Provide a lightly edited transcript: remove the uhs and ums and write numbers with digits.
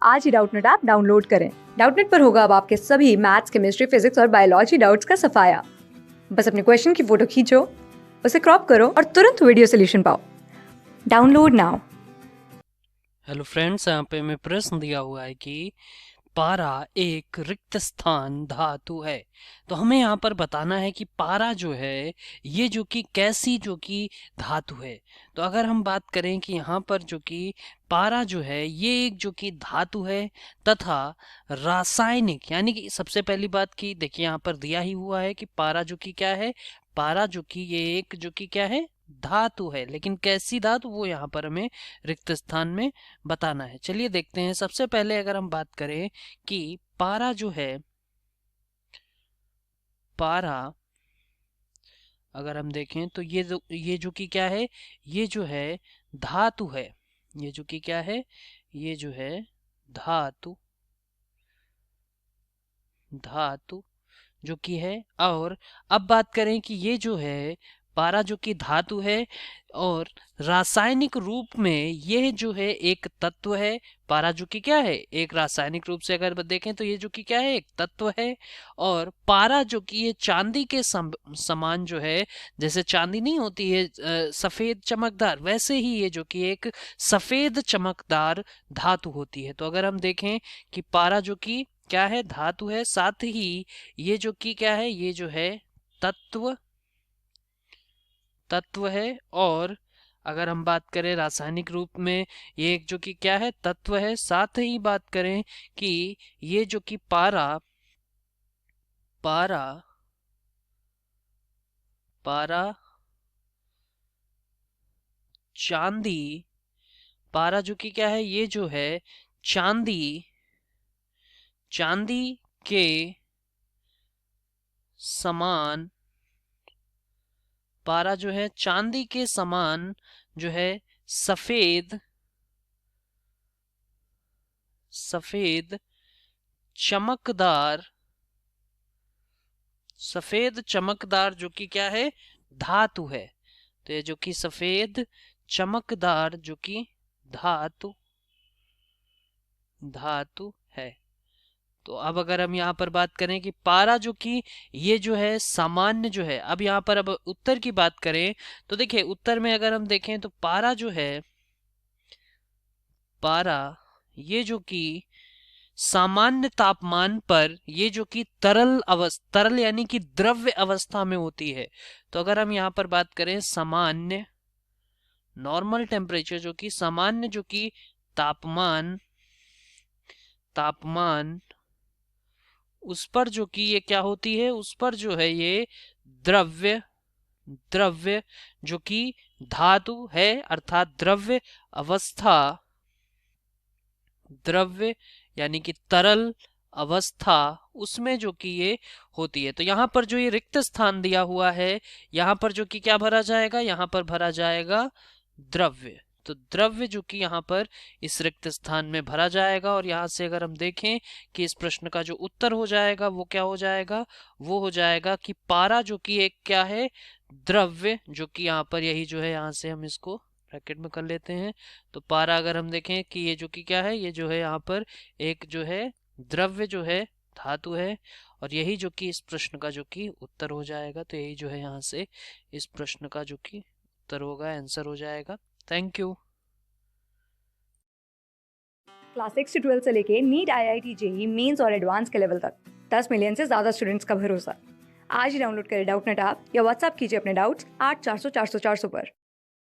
आज ही Doubtnut app download करें। Doubtnut पर होगा अब आपके सभी मैथ्स, केमिस्ट्री, फिजिक्स और बायोलॉजी डाउट्स का सफाया। बस अपने क्वेश्चन की फोटो खींचो, उसे क्रॉप करो और तुरंत वीडियो सोल्यूशन पाओ। Download now. हेलो फ्रेंड्स, यहाँ पे मैं प्रश्न दिया हुआ है कि पारा एक रिक्त स्थान धातु है। तो हमें यहाँ पर बताना है कि पारा जो है ये जो कि कैसी जो कि धातु है। तो अगर हम बात करें कि यहाँ पर जो कि पारा जो है ये एक जो कि धातु है तथा रासायनिक, यानी कि सबसे पहली बात की देखिए यहाँ पर दिया ही हुआ है कि पारा जो कि क्या है, पारा जो कि ये एक जो कि क्या है, धातु है। लेकिन कैसी धातु, वो यहाँ पर हमें रिक्त स्थान में बताना है। चलिए देखते हैं। सबसे पहले अगर हम बात करें कि पारा जो है, पारा अगर हम देखें तो ये जो कि क्या है, ये जो है धातु है। ये जो कि क्या है, ये जो है धातु, धातु जो कि है। और अब बात करें कि ये जो है पारा जो कि धातु है और रासायनिक रूप में यह जो है एक तत्व है। पारा जो कि क्या है, एक रासायनिक रूप से अगर देखें तो ये जो कि क्या है, एक तत्व है। और पारा जो कि ये चांदी के समान जो है, जैसे चांदी नहीं होती है सफेद चमकदार, वैसे ही ये जो कि एक सफेद चमकदार धातु होती है। तो अगर हम देखें कि पारा जो कि क्या है, धातु है, साथ ही ये जो कि क्या है, ये जो है तत्व, तत्व है। और अगर हम बात करें रासायनिक रूप में, ये एक जो कि क्या है, तत्व है। साथ ही बात करें कि ये जो कि पारा, पारा पारा चांदी, पारा जो कि क्या है, ये जो है चांदी, चांदी के समान, पारा जो है चांदी के समान जो है सफेद, सफेद चमकदार, सफेद चमकदार जो कि क्या है, धातु है। तो ये जो कि सफेद चमकदार जो कि धातु, धातु है। तो अब अगर हम यहाँ पर बात करें कि पारा जो कि ये जो है सामान्य जो है, अब यहाँ पर अब उत्तर की बात करें तो देखिए उत्तर में अगर हम देखें तो पारा जो है, पारा ये जो कि सामान्य तापमान पर ये जो कि तरल यानी कि द्रव्य अवस्था में होती है। तो अगर हम यहाँ पर बात करें सामान्य, नॉर्मल टेम्परेचर जो कि सामान्य जो कि तापमान, तापमान उस पर जो कि ये क्या होती है, उस पर जो है ये द्रव्य, द्रव्य जो कि धातु है, अर्थात द्रव्य अवस्था, द्रव्य यानी कि तरल अवस्था, उसमें जो कि ये होती है। तो यहाँ पर जो ये रिक्त स्थान दिया हुआ है, यहाँ पर जो कि क्या भरा जाएगा, यहाँ पर भरा जाएगा द्रव्य। तो द्रव्य जो कि यहाँ पर इस रिक्त स्थान में भरा जाएगा। और यहाँ से अगर हम देखें कि इस प्रश्न का जो उत्तर हो जाएगा वो क्या हो जाएगा, वो हो जाएगा कि पारा जो कि एक क्या है, द्रव्य, जो कि यहाँ पर यही जो है, यहाँ से हम इसको ब्रैकेट में कर लेते हैं। तो पारा अगर हम देखें कि ये जो कि क्या है, ये जो है यहाँ पर एक जो है द्रव्य जो है, धातु है। और यही जो कि इस प्रश्न का जो कि उत्तर हो जाएगा। तो यही जो है यहाँ से इस प्रश्न का जो कि उत्तर होगा, आंसर हो जाएगा। Thank you. क्लास 6 से 12 से लेके नीट, IIT, JEE मेंस और एडवांस के लेवल तक 10 मिलियन से ज्यादा स्टूडेंट्स का भरोसा। आज ही डाउनलोड करें डाउटनेट ऐप या व्हाट्सएप कीजिए अपने डाउट्स 8400 400 400 पर।